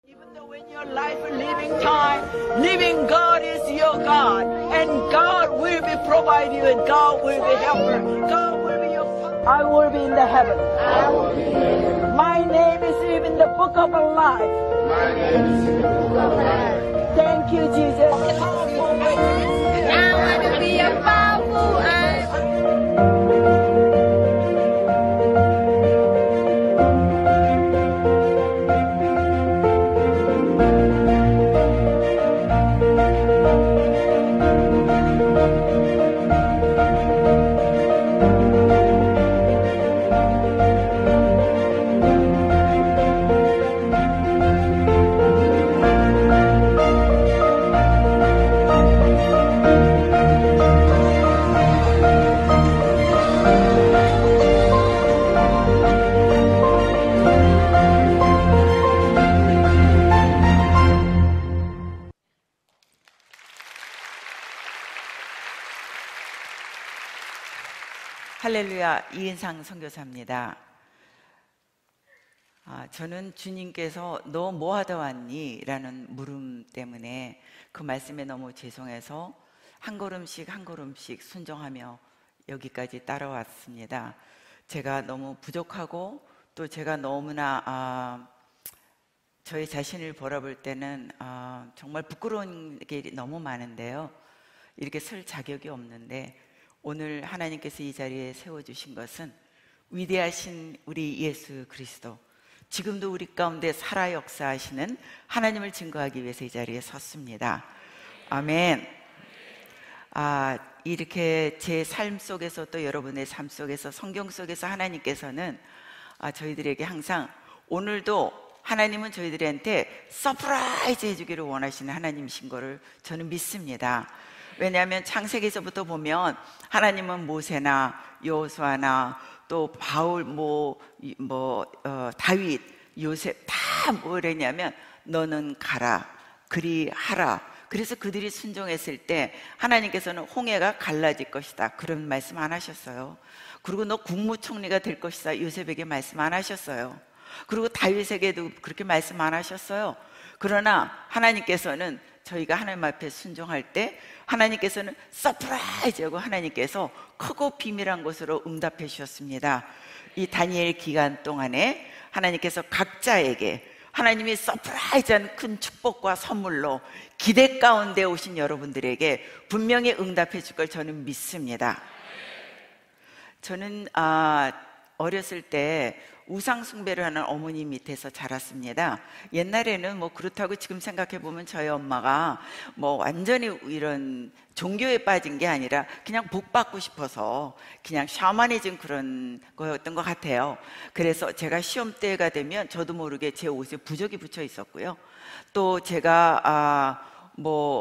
Even though in your life, living time, living God is your God, and God will be provide you, and God will be helper. God will be your father. I will be in the heaven. I will be in heaven. My name is in the book of life. My name is in the book of life. Thank you, Jesus. Powerful witness. I want to be a powerful witness. 할렐루야, 이은상 선교사입니다. 저는 주님께서 너 뭐 하다 왔니? 라는 물음 때문에 그 말씀에 너무 죄송해서 한 걸음씩 한 걸음씩 순종하며 여기까지 따라왔습니다. 제가 너무 부족하고 또 제가 너무나 저의 자신을 바라볼 때는 정말 부끄러운 게 너무 많은데요. 이렇게 설 자격이 없는데 오늘 하나님께서 이 자리에 세워주신 것은 위대하신 우리 예수 그리스도, 지금도 우리 가운데 살아 역사하시는 하나님을 증거하기 위해서 이 자리에 섰습니다. 아멘. 이렇게 제 삶 속에서 또 여러분의 삶 속에서 성경 속에서 하나님께서는 저희들에게 항상 오늘도 하나님은 저희들한테 서프라이즈 해주기를 원하시는 하나님이신 거를 저는 믿습니다. 왜냐하면 창세기에서부터 보면 하나님은 모세나 여호수아나 또 바울, 다윗, 요셉 다 뭐랬냐면 너는 가라, 그리하라. 그래서 그들이 순종했을 때 하나님께서는 홍해가 갈라질 것이다, 그런 말씀 안 하셨어요. 그리고 너 국무총리가 될 것이다, 요셉에게 말씀 안 하셨어요. 그리고 다윗에게도 그렇게 말씀 안 하셨어요. 그러나 하나님께서는 저희가 하나님 앞에 순종할 때 하나님께서는 서프라이즈하고 하나님께서 크고 비밀한 것으로 응답해 주셨습니다. 이 다니엘 기간 동안에 하나님께서 각자에게 하나님이 서프라이즈한 큰 축복과 선물로 기대 가운데 오신 여러분들에게 분명히 응답해 줄 걸 저는 믿습니다. 저는 어렸을 때 우상 숭배를 하는 어머니 밑에서 자랐습니다. 옛날에는 그렇다고 지금 생각해보면 저희 엄마가 완전히 이런 종교에 빠진 게 아니라 그냥 복 받고 싶어서 그냥 샤머니즘 그런 거였던 것 같아요. 그래서 제가 시험 때가 되면 저도 모르게 제 옷에 부적이 붙여 있었고요. 또 제가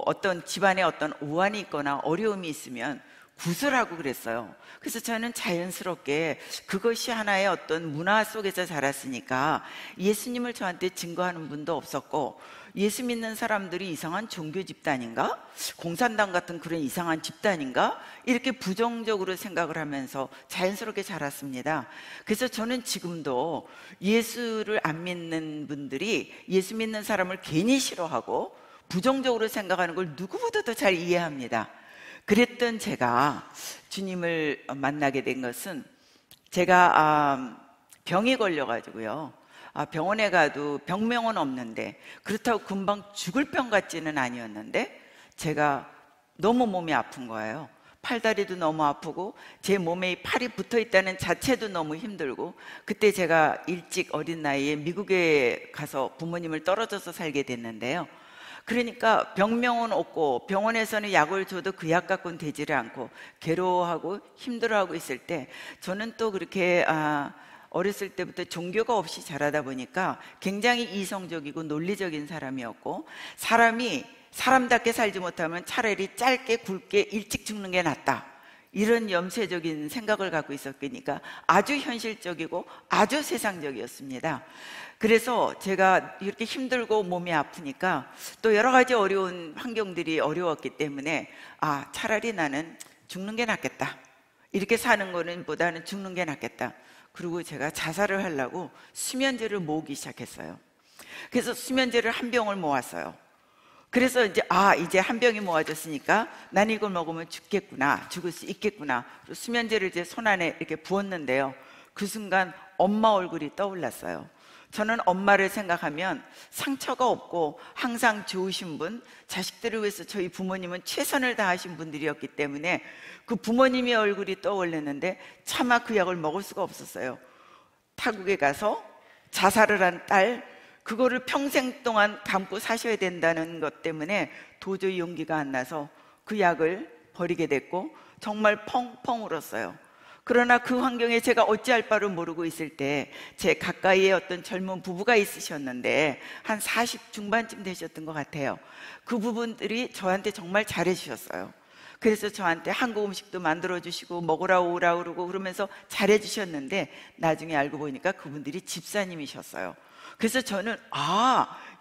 어떤 집안에 어떤 오한이 있거나 어려움이 있으면 구슬하고 그랬어요. 그래서 저는 자연스럽게 그것이 하나의 어떤 문화 속에서 자랐으니까 예수님을 저한테 증거하는 분도 없었고, 예수 믿는 사람들이 이상한 종교 집단인가? 공산당 같은 그런 이상한 집단인가? 이렇게 부정적으로 생각을 하면서 자연스럽게 자랐습니다. 그래서 저는 지금도 예수를 안 믿는 분들이 예수 믿는 사람을 괜히 싫어하고 부정적으로 생각하는 걸 누구보다도 잘 이해합니다. 그랬던 제가 주님을 만나게 된 것은, 제가 병이 걸려가지고요, 병원에 가도 병명은 없는데 그렇다고 금방 죽을 병 같지는 아니었는데 제가 너무 몸이 아픈 거예요. 팔다리도 너무 아프고 제 몸에 팔이 붙어 있다는 자체도 너무 힘들고, 그때 제가 일찍 어린 나이에 미국에 가서 부모님을 떨어져서 살게 됐는데요. 그러니까 병명은 없고 병원에서는 약을 줘도 그 약 갖고는 되지를 않고 괴로워하고 힘들어하고 있을 때, 저는 또 그렇게 어렸을 때부터 종교가 없이 자라다 보니까 굉장히 이성적이고 논리적인 사람이었고, 사람이 사람답게 살지 못하면 차라리 짧게 굵게 일찍 죽는 게 낫다, 이런 염세적인 생각을 갖고 있었으니까 아주 현실적이고 아주 세상적이었습니다. 그래서 제가 이렇게 힘들고 몸이 아프니까 또 여러 가지 어려운 환경들이 어려웠기 때문에 차라리 나는 죽는 게 낫겠다, 이렇게 사는 거는 보다는 죽는 게 낫겠다. 그리고 제가 자살을 하려고 수면제를 모으기 시작했어요. 그래서 수면제를 한 병을 모았어요. 그래서 이제 한 병이 모아졌으니까 나는 이걸 먹으면 죽겠구나, 죽을 수 있겠구나. 수면제를 이제 손 안에 이렇게 부었는데요. 그 순간 엄마 얼굴이 떠올랐어요. 저는 엄마를 생각하면 상처가 없고 항상 좋으신 분, 자식들을 위해서 저희 부모님은 최선을 다하신 분들이었기 때문에 그 부모님의 얼굴이 떠올랐는데 차마 그 약을 먹을 수가 없었어요. 타국에 가서 자살을 한 딸, 그거를 평생 동안 담고 사셔야 된다는 것 때문에 도저히 용기가 안 나서 그 약을 버리게 됐고 정말 펑펑 울었어요. 그러나 그 환경에 제가 어찌할 바를 모르고 있을 때 제 가까이에 어떤 젊은 부부가 있으셨는데 한 40 중반쯤 되셨던 것 같아요. 그 부분들이 저한테 정말 잘해 주셨어요. 그래서 저한테 한국 음식도 만들어 주시고 먹으라 오라 그러고 그러면서 잘해 주셨는데 나중에 알고 보니까 그분들이 집사님이셨어요. 그래서 저는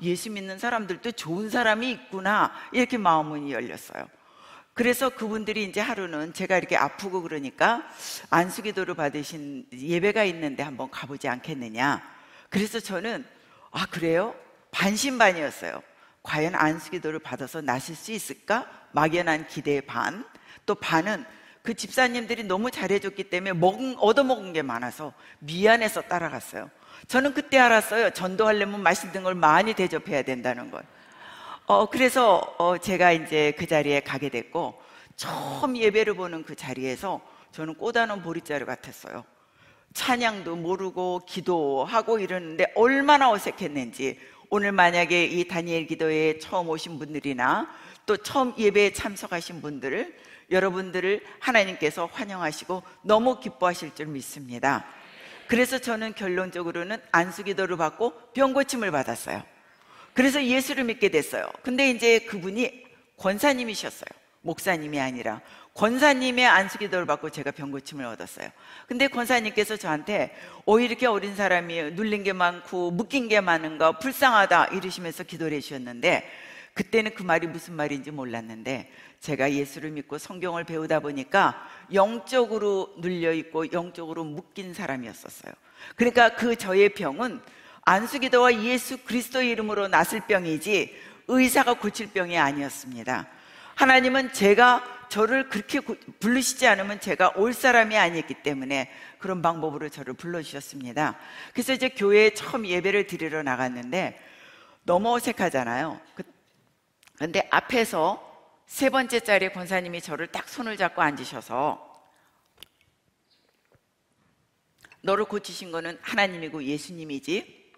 예수 믿는 사람들도 좋은 사람이 있구나, 이렇게 마음문이 열렸어요. 그래서 그분들이 이제 하루는 제가 이렇게 아프고 그러니까 안수기도를 받으신 예배가 있는데 한번 가보지 않겠느냐. 그래서 저는 그래요? 반신반의였어요. 과연 안수기도를 받아서 나실 수 있을까? 막연한 기대의 반, 또 반은 그 집사님들이 너무 잘해줬기 때문에 얻어먹은 게 많아서 미안해서 따라갔어요. 저는 그때 알았어요. 전도하려면 맛있는 걸 많이 대접해야 된다는 걸. 그래서 제가 이제 그 자리에 가게 됐고, 처음 예배를 보는 그 자리에서 저는 꼬다놓은 보릿자루 같았어요. 찬양도 모르고 기도하고 이러는데 얼마나 어색했는지. 오늘 만약에 이 다니엘 기도회에 처음 오신 분들이나 또 처음 예배에 참석하신 분들을, 여러분들을 하나님께서 환영하시고 너무 기뻐하실 줄 믿습니다. 그래서 저는 결론적으로는 안수기도를 받고 병고침을 받았어요. 그래서 예수를 믿게 됐어요. 근데 이제 그분이 권사님이셨어요. 목사님이 아니라 권사님의 안수기도를 받고 제가 병고침을 얻었어요. 근데 권사님께서 저한테 이렇게 어린 사람이 눌린 게 많고 묶인 게 많은가, 불쌍하다 이러시면서 기도를 해주셨는데, 그때는 그 말이 무슨 말인지 몰랐는데 제가 예수를 믿고 성경을 배우다 보니까 영적으로 눌려있고 영적으로 묶인 사람이었어요. 그러니까 그 저의 병은 안수기도와 예수 그리스도의 이름으로 낫을 병이지 의사가 고칠 병이 아니었습니다. 하나님은 저를 그렇게 부르시지 않으면 제가 올 사람이 아니었기 때문에 그런 방법으로 저를 불러주셨습니다. 그래서 이제 교회에 처음 예배를 드리러 나갔는데 너무 어색하잖아요. 근데 앞에서 세 번째 자리에 권사님이 저를 딱 손을 잡고 앉으셔서, 너를 고치신 거는 하나님이고 예수님이지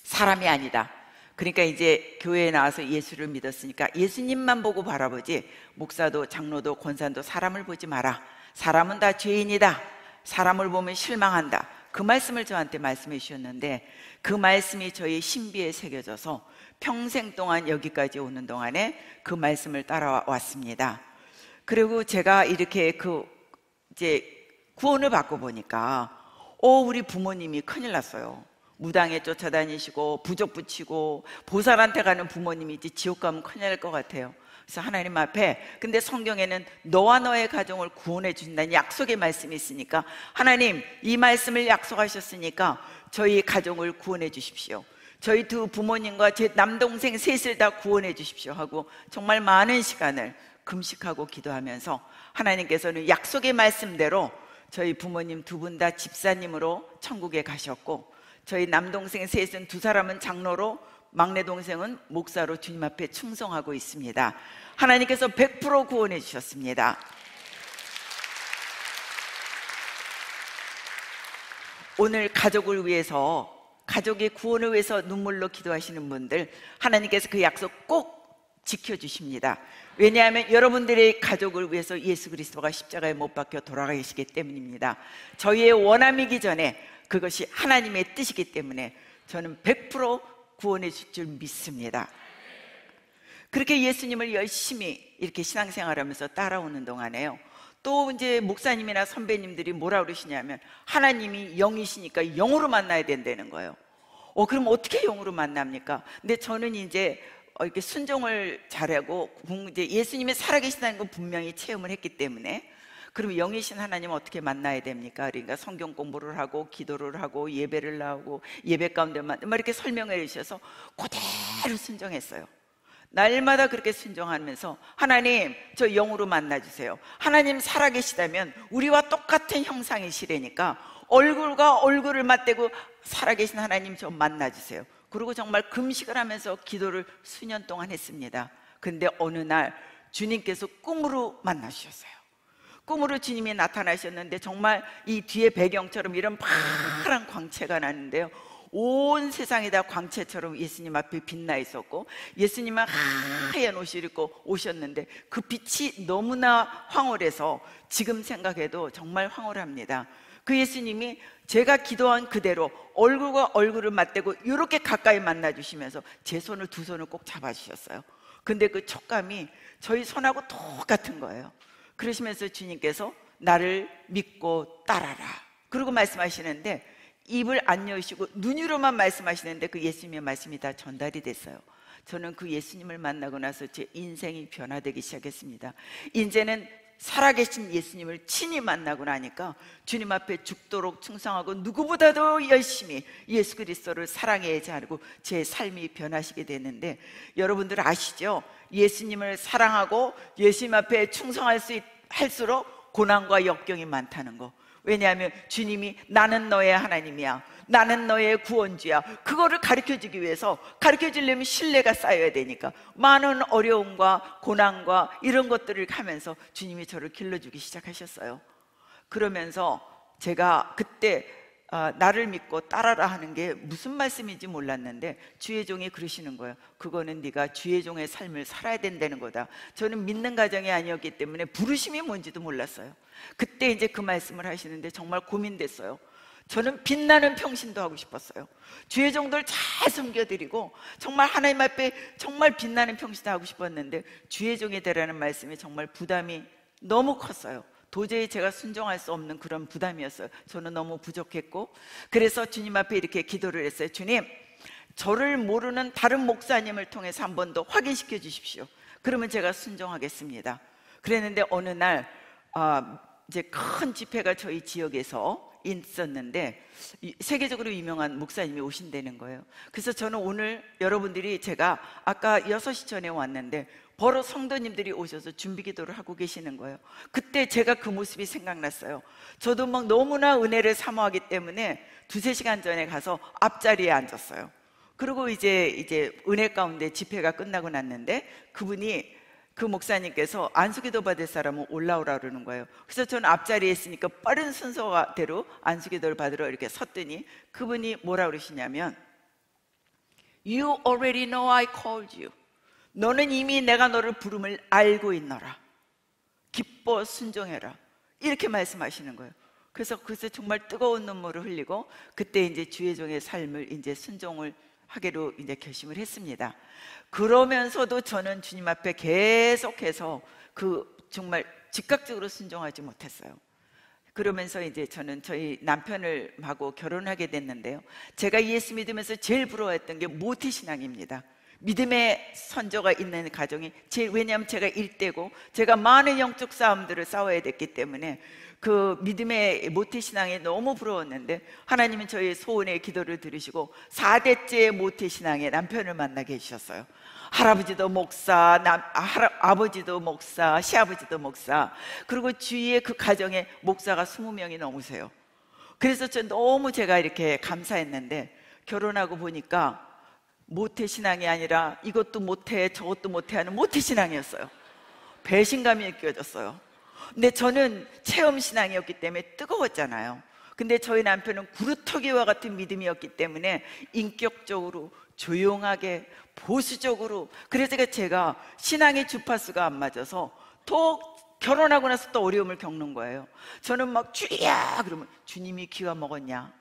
사람이 아니다. 그러니까 이제 교회에 나와서 예수를 믿었으니까 예수님만 보고 바라보지, 목사도 장로도 권사도 사람을 보지 마라. 사람은 다 죄인이다. 사람을 보면 실망한다. 그 말씀을 저한테 말씀해 주셨는데, 그 말씀이 저의 신비에 새겨져서 평생 동안 여기까지 오는 동안에 그 말씀을 따라왔습니다. 그리고 제가 이렇게 이제 구원을 받고 보니까 우리 부모님이 큰일 났어요. 무당에 쫓아다니시고 부적 붙이고 보살한테 가는 부모님이지 지옥 가면 큰일 날 것 같아요. 그래서 하나님 앞에, 근데 성경에는 너와 너의 가정을 구원해 준다는 약속의 말씀이 있으니까, 하나님 이 말씀을 약속하셨으니까 저희 가정을 구원해 주십시오. 저희 두 부모님과 제 남동생 셋을 다 구원해 주십시오 하고 정말 많은 시간을 금식하고 기도하면서 하나님께서는 약속의 말씀대로 저희 부모님 두 분 다 집사님으로 천국에 가셨고, 저희 남동생 셋은 두 사람은 장로로, 막내 동생은 목사로 주님 앞에 충성하고 있습니다. 하나님께서 100% 구원해 주셨습니다. 오늘 가족을 위해서, 가족의 구원을 위해서 눈물로 기도하시는 분들, 하나님께서 그 약속 꼭 지켜주십니다. 왜냐하면 여러분들의 가족을 위해서 예수 그리스도가 십자가에 못 박혀 돌아가시기 때문입니다. 저희의 원함이기 전에 그것이 하나님의 뜻이기 때문에 저는 100% 구원해 줄 줄 믿습니다. 그렇게 예수님을 열심히 이렇게 신앙생활하면서 따라오는 동안에요, 또 이제 목사님이나 선배님들이 뭐라 그러시냐면, 하나님이 영이시니까 영으로 만나야 된다는 거예요. 그럼 어떻게 영으로 만납니까? 근데 저는 이제 이렇게 순종을 잘하고 이제 예수님이 살아계시다는 걸 분명히 체험을 했기 때문에, 그럼 영이신 하나님 어떻게 만나야 됩니까? 그러니까 성경 공부를 하고 기도를 하고 예배를 나오고 예배 가운데만 이렇게 설명해 주셔서 그대로 순종했어요. 날마다 그렇게 순종하면서 하나님 저 영으로 만나주세요. 하나님 살아계시다면 우리와 똑같은 형상이시라니까 얼굴과 얼굴을 맞대고 살아계신 하나님 좀 만나주세요. 그리고 정말 금식을 하면서 기도를 수년 동안 했습니다. 근데 어느 날 주님께서 꿈으로 만나주셨어요. 꿈으로 주님이 나타나셨는데 정말 이 뒤에 배경처럼 이런 파란 광채가 나는데요, 온 세상이 다 광채처럼 예수님 앞에 빛나 있었고 예수님은 하얀 옷을 입고 오셨는데 그 빛이 너무나 황홀해서 지금 생각해도 정말 황홀합니다. 그 예수님이 제가 기도한 그대로 얼굴과 얼굴을 맞대고 이렇게 가까이 만나주시면서 제 손을 두 손을 꼭 잡아주셨어요. 근데 그 촉감이 저희 손하고 똑같은 거예요. 그러시면서 주님께서 나를 믿고 따라라 그러고 말씀하시는데 입을 안 여시고 눈으로만 말씀하시는데 그 예수님의 말씀이 다 전달이 됐어요. 저는 그 예수님을 만나고 나서 제 인생이 변화되기 시작했습니다. 이제는 살아계신 예수님을 친히 만나고 나니까 주님 앞에 죽도록 충성하고 누구보다도 열심히 예수 그리스도를 사랑해야지 하고 제 삶이 변화시게 됐는데, 여러분들 아시죠? 예수님을 사랑하고 예수님 앞에 충성할 수 할수록 고난과 역경이 많다는 거. 왜냐하면 주님이 나는 너의 하나님이야, 나는 너의 구원주야, 그거를 가르쳐주기 위해서, 가르쳐주려면 신뢰가 쌓여야 되니까 많은 어려움과 고난과 이런 것들을 하면서 주님이 저를 길러주기 시작하셨어요. 그러면서 제가 그때 나를 믿고 따라라 하는 게 무슨 말씀인지 몰랐는데 주의 종이 그러시는 거예요. 그거는 네가 주의 종의 삶을 살아야 된다는 거다. 저는 믿는 가정이 아니었기 때문에 부르심이 뭔지도 몰랐어요. 그때 이제 그 말씀을 하시는데 정말 고민됐어요. 저는 빛나는 평신도 하고 싶었어요. 주의 종들 잘 섬겨드리고 정말 하나님 앞에 정말 빛나는 평신도 하고 싶었는데 주의 종이 되라는 말씀이 정말 부담이 너무 컸어요. 도저히 제가 순종할 수 없는 그런 부담이었어요. 저는 너무 부족했고, 그래서 주님 앞에 이렇게 기도를 했어요. 주님, 저를 모르는 다른 목사님을 통해서 한 번 더 확인시켜 주십시오. 그러면 제가 순종하겠습니다. 그랬는데 어느 날 이제 큰 집회가 저희 지역에서 있었는데 세계적으로 유명한 목사님이 오신다는 거예요. 그래서 저는 오늘 여러분들이, 제가 아까 6시 전에 왔는데 바로 성도님들이 오셔서 준비 기도를 하고 계시는 거예요. 그때 제가 그 모습이 생각났어요. 저도 막 너무나 은혜를 사모하기 때문에 2-3시간 전에 가서 앞자리에 앉았어요. 그리고 이제 은혜 가운데 집회가 끝나고 났는데 그분이, 그 목사님께서 안수기도 받을 사람은 올라오라 그러는 거예요. 그래서 저는 앞자리에 있으니까 빠른 순서대로 안수기도를 받으러 이렇게 섰더니 그분이 뭐라 그러시냐면, You already know I called you. 너는 이미 내가 너를 부름을 알고 있노라. 기뻐 순종해라. 이렇게 말씀하시는 거예요. 그래서 정말 뜨거운 눈물을 흘리고 그때 이제 주의 종의 삶을 이제 순종을 하기로 이제 결심을 했습니다. 그러면서도 저는 주님 앞에 계속해서 정말 즉각적으로 순종하지 못했어요. 그러면서 이제 저는 저희 남편을 하고 결혼하게 됐는데요, 제가 예수 믿으면서 제일 부러워했던 게 모태신앙입니다. 믿음의 선조가 있는 가정이 왜냐하면 제가 일대고 제가 많은 영적 싸움들을 싸워야 됐기 때문에 그 믿음의 모태신앙이 너무 부러웠는데 하나님은 저희 소원의 기도를 들으시고 4대째 모태신앙의 남편을 만나게 해주셨어요. 할아버지도 목사, 아버지도 목사, 시아버지도 목사, 그리고 주위에 그 가정에 목사가 20명이 넘으세요. 그래서 너무 제가 이렇게 감사했는데 결혼하고 보니까 모태신앙이 아니라 이것도 못해 저것도 못해 하는 모태신앙이었어요. 배신감이 느껴졌어요. 근데 저는 체험신앙이었기 때문에 뜨거웠잖아요. 근데 저희 남편은 구루터기와 같은 믿음이었기 때문에 인격적으로 조용하게 보수적으로, 그래서 제가 신앙의 주파수가 안 맞아서 또 결혼하고 나서 또 어려움을 겪는 거예요. 저는 막 주야 그러면 주님이 귀가 먹었냐,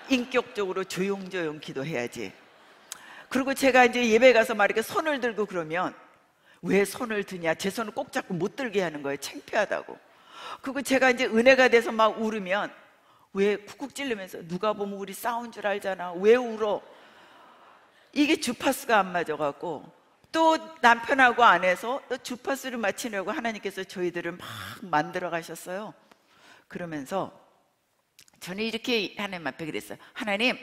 인격적으로 조용조용 기도해야지. 그리고 제가 이제 예배 가서 막 이렇게 손을 들고 그러면 왜 손을 드냐, 제 손을 꼭 잡고 못 들게 하는 거예요. 창피하다고. 그리고 제가 이제 은혜가 돼서 막 울으면 왜 쿡쿡 찌르면서 누가 보면 우리 싸운 줄 알잖아, 왜 울어. 이게 주파수가 안 맞아갖고 또 남편하고 아내서 또 주파수를 맞추려고 하나님께서 저희들을 막 만들어 가셨어요. 그러면서 저는 이렇게 하나님 앞에 그랬어요. 하나님,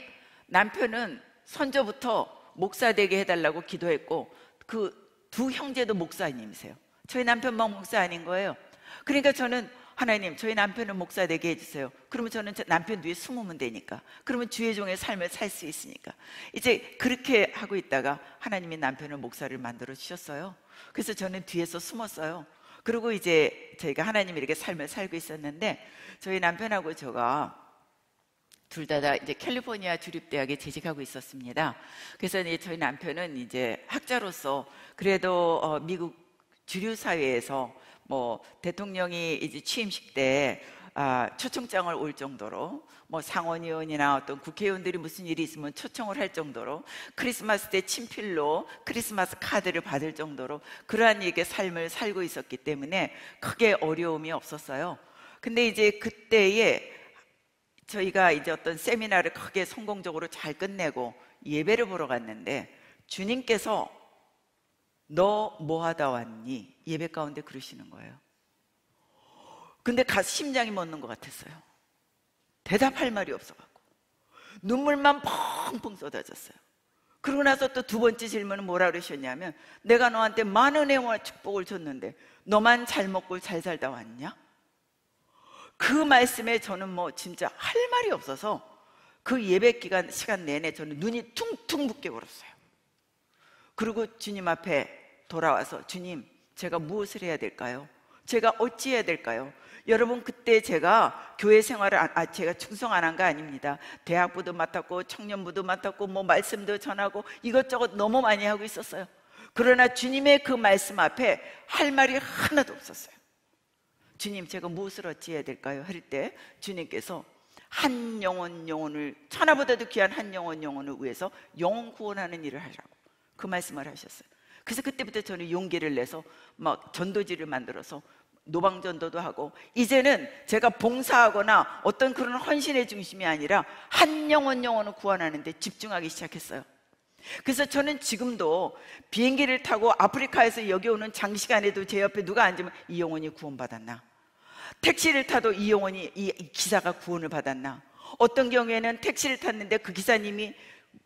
남편은 선조부터 목사 되게 해달라고 기도했고 그 두 형제도 목사님이세요. 저희 남편만 목사 아닌 거예요. 그러니까 저는 하나님, 저희 남편은 목사 되게 해주세요. 그러면 저는 남편 뒤에 숨으면 되니까, 그러면 주의 종의 삶을 살 수 있으니까. 이제 그렇게 하고 있다가 하나님이 남편을 목사를 만들어 주셨어요. 그래서 저는 뒤에서 숨었어요. 그리고 이제 저희가 하나님이 이렇게 삶을 살고 있었는데, 저희 남편하고 제가 둘 다 이제 캘리포니아 주립대학에 재직하고 있었습니다. 그래서 이제 저희 남편은 이제 학자로서 그래도 미국 주류 사회에서 뭐 대통령이 이제 취임식 때 초청장을 올 정도로, 뭐 상원의원이나 어떤 국회의원들이 무슨 일이 있으면 초청을 할 정도로, 크리스마스 때 친필로 크리스마스 카드를 받을 정도로 그러한 얘기의 삶을 살고 있었기 때문에 크게 어려움이 없었어요. 근데 이제 그때에 저희가 이제 어떤 세미나를 크게 성공적으로 잘 끝내고 예배를 보러 갔는데, 주님께서 너 뭐 하다 왔니? 예배 가운데 그러시는 거예요. 근데 가서 심장이 멎는 것 같았어요. 대답할 말이 없어갖고 눈물만 펑펑 쏟아졌어요. 그러고 나서 또 두 번째 질문은 뭐라 그러셨냐면, 내가 너한테 많은 은혜와 축복을 줬는데 너만 잘 먹고 잘 살다 왔냐? 그 말씀에 저는 뭐 진짜 할 말이 없어서 그 예배 시간 내내 저는 눈이 퉁퉁 붓게 울었어요. 그리고 주님 앞에 돌아와서, 주님, 제가 무엇을 해야 될까요? 제가 어찌 해야 될까요? 여러분, 그때 제가 교회 생활을 제가 충성 안 한 거 아닙니다. 대학부도 맡았고 청년부도 맡았고 뭐 말씀도 전하고 이것저것 너무 많이 하고 있었어요. 그러나 주님의 그 말씀 앞에 할 말이 하나도 없었어요. 주님, 제가 무엇을 어찌해야 될까요? 할 때 주님께서 한 영혼을, 천하보다도 귀한 한 영혼을 위해서 영혼 구원하는 일을 하라고 그 말씀을 하셨어요. 그래서 그때부터 저는 용기를 내서 막 전도지를 만들어서 노방전도도 하고, 이제는 제가 봉사하거나 어떤 그런 헌신의 중심이 아니라 한 영혼을 구원하는 데 집중하기 시작했어요. 그래서 저는 지금도 비행기를 타고 아프리카에서 여기 오는 장시간에도 제 옆에 누가 앉으면 이 영혼이 구원받았나? 택시를 타도 이 기사가 구원을 받았나? 어떤 경우에는 택시를 탔는데 그 기사님이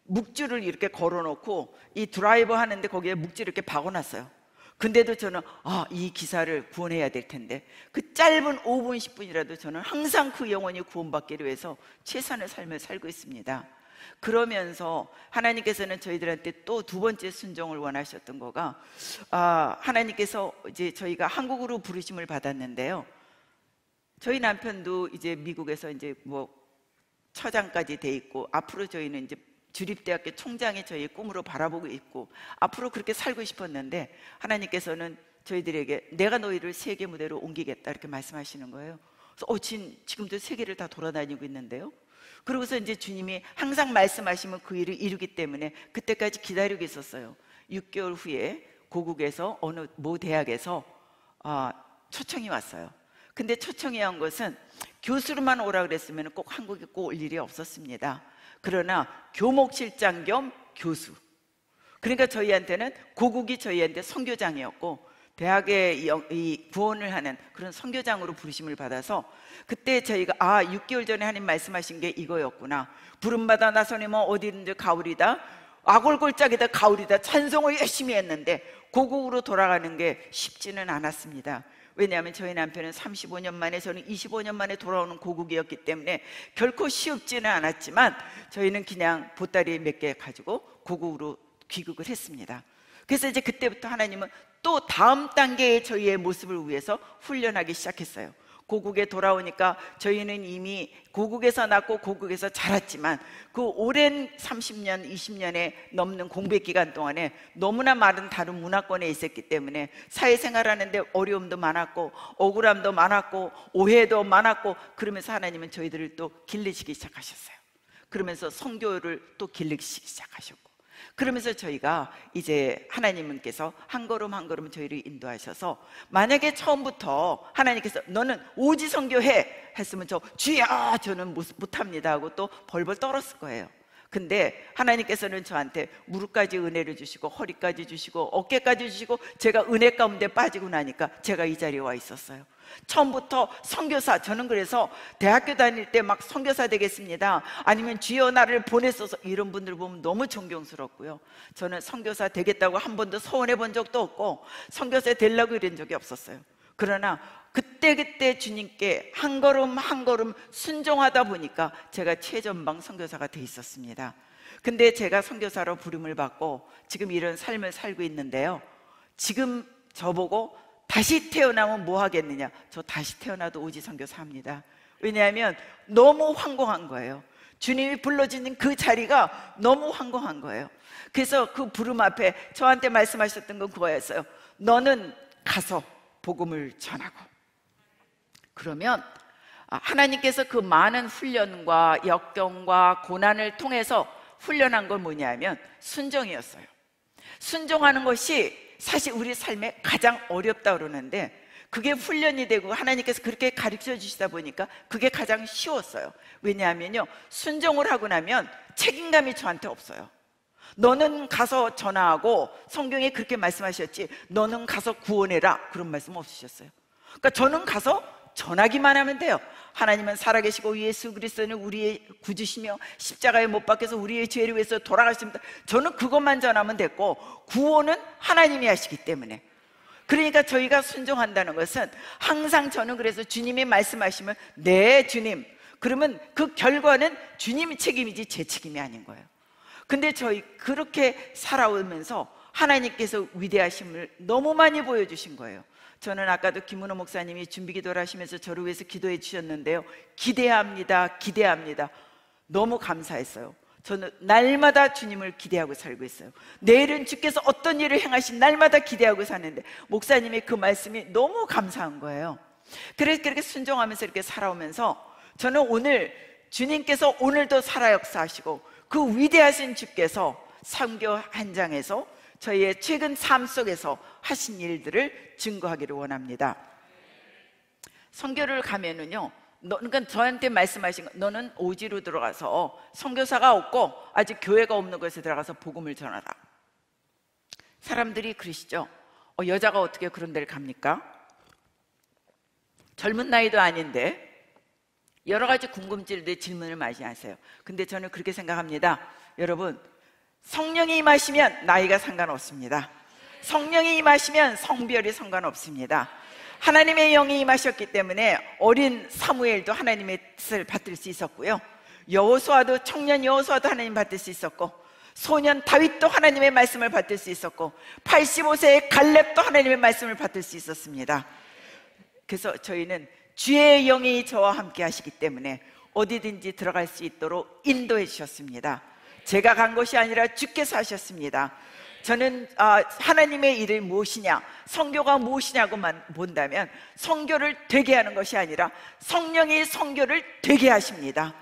묵주를 이렇게 걸어놓고 이 드라이버 하는데 거기에 묵주를 이렇게 박아놨어요. 근데도 저는 이 기사를 구원해야 될 텐데, 그 짧은 5분 10분이라도 저는 항상 그 영혼이 구원받기를 위해서 최선의 삶을 살고 있습니다. 그러면서 하나님께서는 저희들한테 또 두 번째 순종을 원하셨던 거가, 하나님께서 이제 저희가 한국으로 부르심을 받았는데요, 저희 남편도 이제 미국에서 이제 뭐 처장까지 돼 있고, 앞으로 저희는 이제 주립대학교 총장이 저희의 꿈으로 바라보고 있고 앞으로 그렇게 살고 싶었는데, 하나님께서는 저희들에게 내가 너희를 세계 무대로 옮기겠다 이렇게 말씀하시는 거예요. 그래서 지금도 세계를 다 돌아다니고 있는데요. 그러고서 이제 주님이 항상 말씀하시면 그 일을 이루기 때문에 그때까지 기다리고 있었어요. 6개월 후에 고국에서 어느 모 대학에서 초청이 왔어요. 근데 초청이 온 것은 교수로만 오라 그랬으면 꼭 한국에 꼭 올 일이 없었습니다. 그러나 교목실장 겸 교수, 그러니까 저희한테는 고국이 저희한테 선교장이었고 대학에 이 구원을 하는 그런 선교장으로 부르심을 받아서, 그때 저희가 6개월 전에 하나님 말씀하신 게 이거였구나. 부름받아 나서니면 어디든지 가오리다, 아골골짝이다 가오리다 찬송을 열심히 했는데 고국으로 돌아가는 게 쉽지는 않았습니다. 왜냐하면 저희 남편은 35년 만에, 저는 25년 만에 돌아오는 고국이었기 때문에 결코 쉽지는 않았지만 저희는 그냥 보따리 몇 개 가지고 고국으로 귀국을 했습니다. 그래서 이제 그때부터 하나님은 또 다음 단계의 저희의 모습을 위해서 훈련하기 시작했어요. 고국에 돌아오니까 저희는 이미 고국에서 낳고 고국에서 자랐지만 그 오랜 30년, 20년에 넘는 공백 기간 동안에 너무나 많은 다른 문화권에 있었기 때문에 사회생활하는데 어려움도 많았고 억울함도 많았고 오해도 많았고, 그러면서 하나님은 저희들을 또 길르시기 시작하셨어요. 그러면서 선교를 또 길르기 시작하셨고, 그러면서 저희가 이제 하나님께서 한 걸음 한 걸음 저희를 인도하셔서, 만약에 처음부터 하나님께서 너는 오지 선교해 했으면 주야 저는 못합니다 하고 또 벌벌 떨었을 거예요. 근데 하나님께서는 저한테 무릎까지 은혜를 주시고 허리까지 주시고 어깨까지 주시고 제가 은혜 가운데 빠지고 나니까 제가 이 자리에 와 있었어요. 처음부터 선교사, 저는 그래서 대학교 다닐 때 막 선교사 되겠습니다, 아니면 주여 나를 보냈어서, 이런 분들 보면 너무 존경스럽고요. 저는 선교사 되겠다고 한 번도 소원해 본 적도 없고 선교사 되려고 이런 적이 없었어요. 그러나 그때 주님께 한 걸음 한 걸음 순종하다 보니까 제가 최전방 선교사가 돼 있었습니다. 근데 제가 선교사로 부름을 받고 지금 이런 삶을 살고 있는데요, 지금 저보고 다시 태어나면 뭐 하겠느냐? 저 다시 태어나도 오지 선교사 합니다. 왜냐하면 너무 황공한 거예요. 주님이 불러주는 그 자리가 너무 황공한 거예요. 그래서 그 부름 앞에 저한테 말씀하셨던 건 그거였어요. 너는 가서 복음을 전하고. 그러면 하나님께서 그 많은 훈련과 역경과 고난을 통해서 훈련한 건 뭐냐면 순종이었어요. 순종하는 것이 사실 우리 삶에 가장 어렵다 그러는데, 그게 훈련이 되고 하나님께서 그렇게 가르쳐 주시다 보니까 그게 가장 쉬웠어요. 왜냐하면요, 순종을 하고 나면 책임감이 저한테 없어요. 너는 가서 전하고, 성경에 그렇게 말씀하셨지 너는 가서 구원해라, 그런 말씀 없으셨어요. 그러니까 저는 가서 전하기만 하면 돼요. 하나님은 살아계시고 예수 그리스도는 우리의 구주시며 십자가에 못 박혀서 우리의 죄를 위해서 돌아가십니다. 저는 그것만 전하면 됐고, 구원은 하나님이 하시기 때문에. 그러니까 저희가 순종한다는 것은 항상, 저는 그래서 주님이 말씀하시면 네 주님, 그러면 그 결과는 주님의 책임이지 제 책임이 아닌 거예요. 근데 저희 그렇게 살아오면서 하나님께서 위대하심을 너무 많이 보여주신 거예요. 저는 아까도 김은호 목사님이 준비기도를 하시면서 저를 위해서 기도해 주셨는데요, 기대합니다, 기대합니다. 너무 감사했어요. 저는 날마다 주님을 기대하고 살고 있어요. 내일은 주께서 어떤 일을 행하신 날마다 기대하고 사는데, 목사님의 그 말씀이 너무 감사한 거예요. 그래서 그렇게 순종하면서 이렇게 살아오면서 저는 오늘 주님께서 오늘도 살아 역사하시고 그 위대하신 주께서 선교 현장에서 저희의 최근 삶 속에서 하신 일들을 증거하기를 원합니다. 선교를 가면은요, 그러니까 저한테 말씀하신 거, 너는 오지로 들어가서 선교사가 없고 아직 교회가 없는 곳에 들어가서 복음을 전하라. 사람들이 그러시죠. 여자가 어떻게 그런 데를 갑니까? 젊은 나이도 아닌데 여러 가지 궁금증들, 질문을 많이 하세요. 근데 저는 그렇게 생각합니다. 여러분, 성령이 임하시면 나이가 상관없습니다. 성령이 임하시면 성별이 상관없습니다. 하나님의 영이 임하셨기 때문에 어린 사무엘도 하나님의 뜻을 받들 수 있었고요, 여호수아도, 청년 여호수아도 하나님 받을 수 있었고, 소년 다윗도 하나님의 말씀을 받을 수 있었고, 85세의 갈렙도 하나님의 말씀을 받을 수 있었습니다. 그래서 저희는 주의 영이 저와 함께 하시기 때문에 어디든지 들어갈 수 있도록 인도해 주셨습니다. 제가 간 것이 아니라 주께서 하셨습니다. 저는 하나님의 일이 무엇이냐, 선교가 무엇이냐고만 본다면 선교를 되게 하는 것이 아니라 성령이 선교를 되게 하십니다.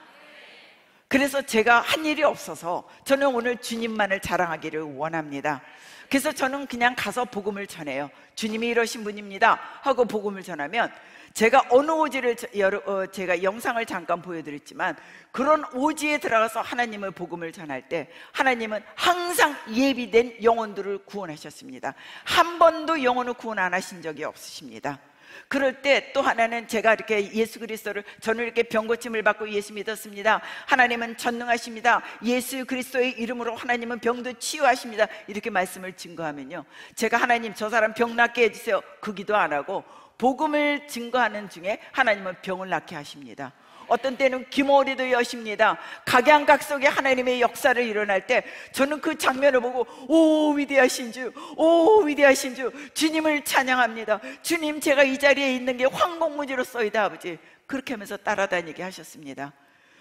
그래서 제가 한 일이 없어서 저는 오늘 주님만을 자랑하기를 원합니다. 그래서 저는 그냥 가서 복음을 전해요. 주님이 이러신 분입니다 하고 복음을 전하면, 제가 어느 오지를 제가 영상을 잠깐 보여드렸지만, 그런 오지에 들어가서 하나님의 복음을 전할 때 하나님은 항상 예비된 영혼들을 구원하셨습니다. 한 번도 영혼을 구원 안 하신 적이 없으십니다. 그럴 때 또 하나는, 제가 이렇게 예수 그리스도를, 저는 이렇게 병고침을 받고 예수 믿었습니다, 하나님은 전능하십니다, 예수 그리스도의 이름으로 하나님은 병도 치유하십니다, 이렇게 말씀을 증거하면요, 제가 하나님 저 사람 병 낫게 해주세요 그 기도 안 하고 복음을 증거하는 중에 하나님은 병을 낫게 하십니다. 어떤 때는 귀머리도 여십니다. 각양각색의 하나님의 역사를 일어날 때 저는 그 장면을 보고 오 위대하신 주, 오 위대하신 주, 주님을 찬양합니다. 주님, 제가 이 자리에 있는 게 황공무지로서이다 아버지, 그렇게 하면서 따라다니게 하셨습니다.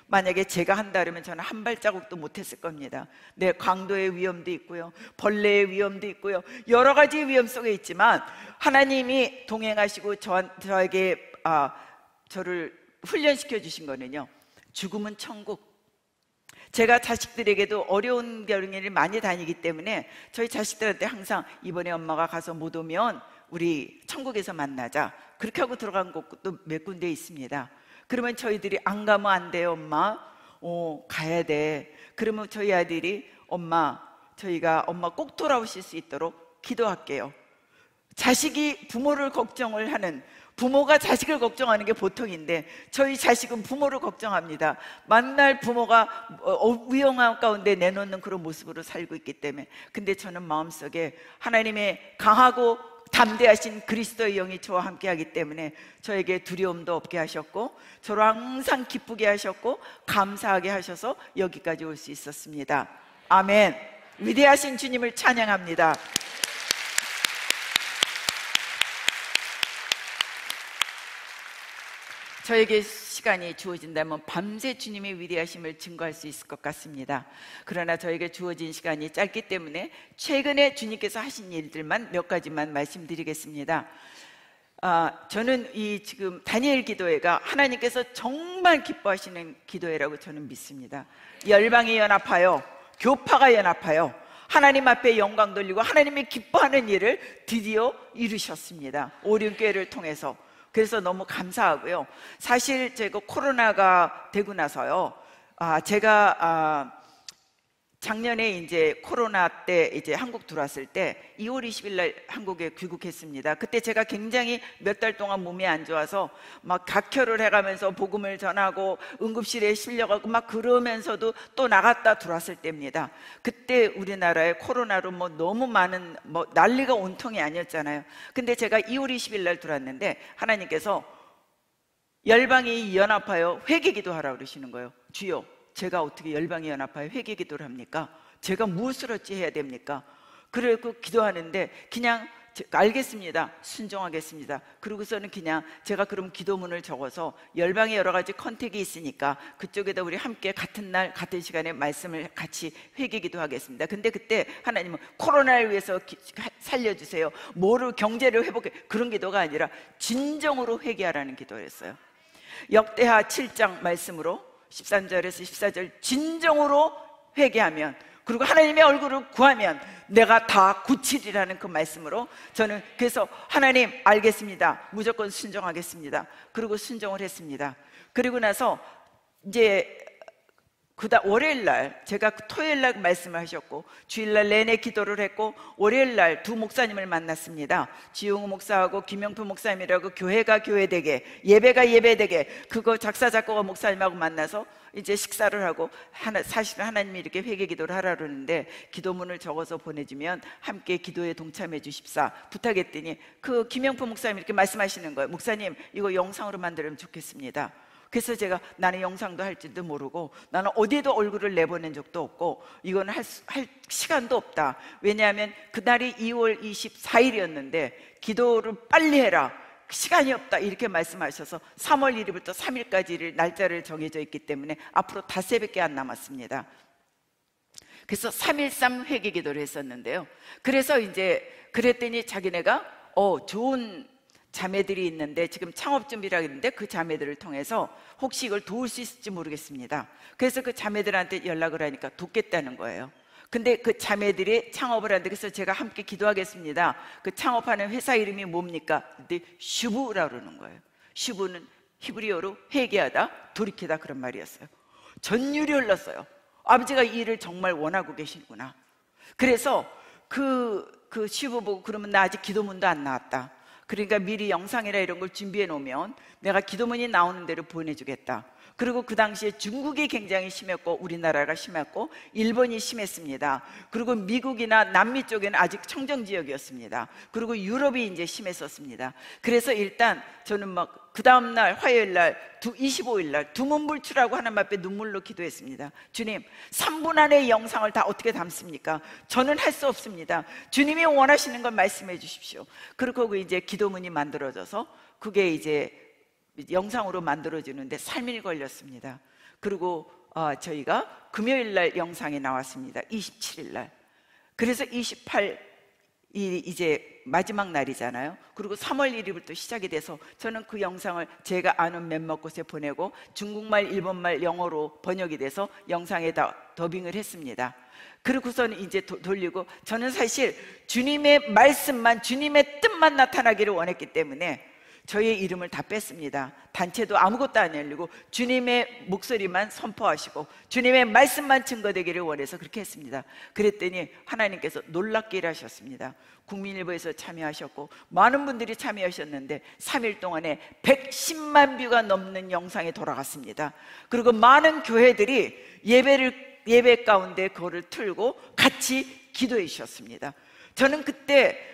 만약에 제가 한다 그러면 저는 한 발자국도 못했을 겁니다. 내 강도의 위험도 있고요, 벌레의 위험도 있고요, 여러 가지 위험 속에 있지만 하나님이 동행하시고 저에게 저를 훈련시켜 주신 거는요, 죽음은 천국. 제가 자식들에게도 어려운 경우를 많이 다니기 때문에 저희 자식들한테 항상 이번에 엄마가 가서 못 오면 우리 천국에서 만나자, 그렇게 하고 들어간 곳도 몇 군데 있습니다. 그러면 저희들이 안 가면 안 돼요 엄마. 가야 돼. 그러면 저희 아들이 엄마, 저희가 엄마 꼭 돌아오실 수 있도록 기도할게요. 자식이 부모를 걱정을 하는, 부모가 자식을 걱정하는 게 보통인데 저희 자식은 부모를 걱정합니다. 만날 부모가 위험한 가운데 내놓는 그런 모습으로 살고 있기 때문에. 근데 저는 마음속에 하나님의 강하고 담대하신 그리스도의 영이 저와 함께 하기 때문에 저에게 두려움도 없게 하셨고 저를 항상 기쁘게 하셨고 감사하게 하셔서 여기까지 올 수 있었습니다. 아멘. 위대하신 주님을 찬양합니다. 저에게 시간이 주어진다면 밤새 주님의 위대하심을 증거할 수 있을 것 같습니다. 그러나 저에게 주어진 시간이 짧기 때문에 최근에 주님께서 하신 일들만 몇 가지만 말씀드리겠습니다. 저는 이 지금 다니엘 기도회가 하나님께서 정말 기뻐하시는 기도회라고 저는 믿습니다. 열방이 연합하여, 교파가 연합하여 하나님 앞에 영광 돌리고 하나님이 기뻐하는 일을 드디어 이루셨습니다. 오륜교회를 통해서. 그래서 너무 감사하고요. 사실 제가 코로나가 되고 나서요, 제가 작년에 이제 코로나 때 이제 한국 들어왔을 때 2월 20일 날 한국에 귀국했습니다. 그때 제가 굉장히 몇 달 동안 몸이 안 좋아서 막 각혈을 해가면서 복음을 전하고 응급실에 실려가고 막 그러면서도 또 나갔다 들어왔을 때입니다. 그때 우리나라에 코로나로 뭐 너무 많은 뭐 난리가 온통이 아니었잖아요. 근데 제가 2월 20일 날 들어왔는데 하나님께서 열방이 연합하여 회개기도 하라고 그러시는 거예요. 주여, 제가 어떻게 열방이 연합하여 회개 기도를 합니까? 제가 무엇을 어찌 해야 됩니까? 그리고 기도하는데 그냥 알겠습니다, 순종하겠습니다. 그러고서는 그냥 제가 그럼 기도문을 적어서 열방에 여러 가지 컨택이 있으니까 그쪽에다 우리 함께 같은 날 같은 시간에 말씀을 같이 회개 기도하겠습니다. 근데 그때 하나님은 코로나를 위해서 살려주세요, 뭐를 경제를 회복해, 그런 기도가 아니라 진정으로 회개하라는 기도를 했어요. 역대하 7장 말씀으로 13절에서 14절 진정으로 회개하면, 그리고 하나님의 얼굴을 구하면 내가 다 고치리라는 그 말씀으로 저는 그래서 하나님 알겠습니다, 무조건 순종하겠습니다. 그리고 순종을 했습니다. 그리고 나서 이제 월요일날 제가 토요일날 말씀을 하셨고 주일날 내내 기도를 했고 월요일날 두 목사님을 만났습니다. 지용우 목사하고 김영표 목사님이라고 교회가 교회되게 예배가 예배되게 그거 작사 작곡가 목사님하고 만나서 이제 식사를 하고 사실은 하나님이 이렇게 회개 기도를 하라 그러는데 기도문을 적어서 보내주면 함께 기도에 동참해 주십사 부탁했더니 그 김영표 목사님이 이렇게 말씀하시는 거예요. 목사님 이거 영상으로 만들면 좋겠습니다. 그래서 제가 나는 영상도 할지도 모르고 나는 어디에도 얼굴을 내보낸 적도 없고 이건 할 시간도 없다. 왜냐하면 그날이 2월 24일이었는데 기도를 빨리 해라, 시간이 없다 이렇게 말씀하셔서 3월 1일부터 3일까지를 날짜를 정해져 있기 때문에 앞으로 닷새밖에 안 남았습니다. 그래서 3.13 회개 기도를 했었는데요. 그래서 이제 그랬더니 자기네가 좋은 자매들이 있는데 지금 창업 준비를 하는데 그 자매들을 통해서 혹시 이걸 도울 수 있을지 모르겠습니다. 그래서 그 자매들한테 연락을 하니까 돕겠다는 거예요. 근데 그 자매들이 창업을 하는데 그래서 제가 함께 기도하겠습니다. 그 창업하는 회사 이름이 뭡니까? 근데 슈브라고 그러는 거예요. 슈브는 히브리어로 회개하다, 돌이키다 그런 말이었어요. 전율이 흘렀어요. 아버지가 이 일을 정말 원하고 계시구나. 그래서 그 슈브 보고 그러면 나 아직 기도문도 안 나왔다. 그러니까 미리 영상이나 이런 걸 준비해 놓으면 내가 기도문이 나오는 대로 보내주겠다. 그리고 그 당시에 중국이 굉장히 심했고 우리나라가 심했고 일본이 심했습니다. 그리고 미국이나 남미 쪽에는 아직 청정지역이었습니다. 그리고 유럽이 이제 심했었습니다. 그래서 일단 저는 막 그 다음날 화요일날 25일날 두문불출하고 하나님 앞에 눈물로 기도했습니다. 주님 3분 안에 영상을 다 어떻게 담습니까? 저는 할 수 없습니다. 주님이 원하시는 걸 말씀해 주십시오. 그리고 이제 기도문이 만들어져서 그게 이제 영상으로 만들어지는데 3일 걸렸습니다. 그리고 저희가 금요일날 영상이 나왔습니다. 27일날. 그래서 28이 이제 마지막 날이잖아요. 그리고 3월 1일부터 시작이 돼서 저는 그 영상을 제가 아는 몇몇 곳에 보내고 중국말, 일본말, 영어로 번역이 돼서 영상에다 더빙을 했습니다. 그리고서는 이제 돌리고 저는 사실 주님의 말씀만, 주님의 뜻만 나타나기를 원했기 때문에 저의 이름을 다 뺐습니다. 단체도 아무것도 안 열리고 주님의 목소리만 선포하시고 주님의 말씀만 증거되기를 원해서 그렇게 했습니다. 그랬더니 하나님께서 놀랍게 일하셨습니다. 국민일보에서 참여하셨고 많은 분들이 참여하셨는데 3일 동안에 110만 뷰가 넘는 영상이 돌아갔습니다. 그리고 많은 교회들이 예배 가운데 그거를 틀고 같이 기도해 주셨습니다. 저는 그때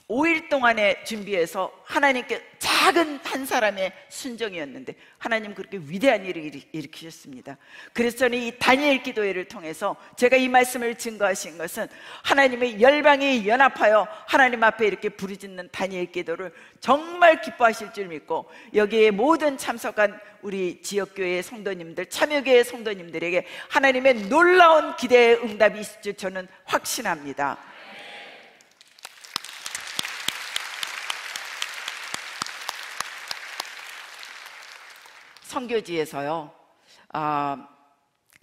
5일 동안에 준비해서 하나님께 작은 한 사람의 순종이었는데 하나님 그렇게 위대한 일을 일으키셨습니다. 그래서 저는 이 다니엘 기도회를 통해서 제가 이 말씀을 증거하신 것은 하나님의 열방이 연합하여 하나님 앞에 이렇게 부르짖는 다니엘 기도를 정말 기뻐하실 줄 믿고 여기에 모든 참석한 우리 지역교회 성도님들, 참여교회 성도님들에게 하나님의 놀라운 기대의 응답이 있을 줄 저는 확신합니다. 선교지에서요,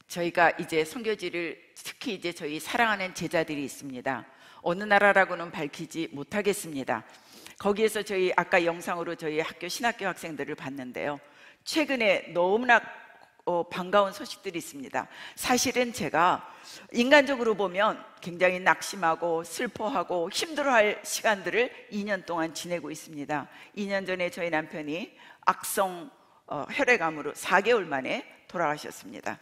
저희가 이제 선교지를 특히 이제 저희 사랑하는 제자들이 있습니다. 어느 나라라고는 밝히지 못하겠습니다. 거기에서 저희 아까 영상으로 저희 학교 신학교 학생들을 봤는데요. 최근에 너무나 반가운 소식들이 있습니다. 사실은 제가 인간적으로 보면 굉장히 낙심하고 슬퍼하고 힘들어할 시간들을 2년 동안 지내고 있습니다. 2년 전에 저희 남편이 악성 혈액암으로 4개월 만에 돌아가셨습니다.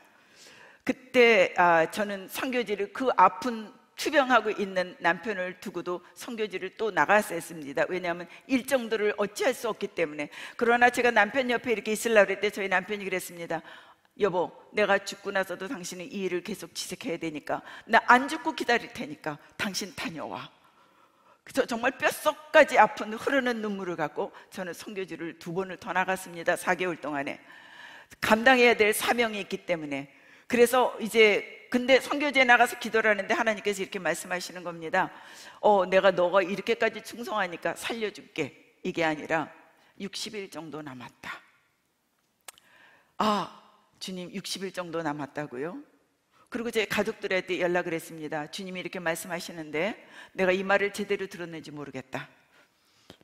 그때 저는 선교지를 그 아픈 투병하고 있는 남편을 두고도 선교지를 또 나가서 했습니다. 왜냐하면 일정들을 어찌할 수 없기 때문에. 그러나 제가 남편 옆에 이렇게 있으려고 했을 때 저희 남편이 그랬습니다. 여보, 내가 죽고 나서도 당신은 이 일을 계속 지속해야 되니까 나 안 죽고 기다릴 테니까 당신 다녀와. 그래서 정말 뼛속까지 아픈 흐르는 눈물을 갖고 저는 선교지를 2번을 더 나갔습니다. 4개월 동안에 감당해야 될 사명이 있기 때문에. 그래서 이제 근데 선교지에 나가서 기도를 하는데 하나님께서 이렇게 말씀하시는 겁니다. 내가 너가 이렇게까지 충성하니까 살려줄게. 이게 아니라 60일 정도 남았다. 주님 60일 정도 남았다고요? 그리고 제 가족들한테 연락을 했습니다. 주님이 이렇게 말씀하시는데 내가 이 말을 제대로 들었는지 모르겠다.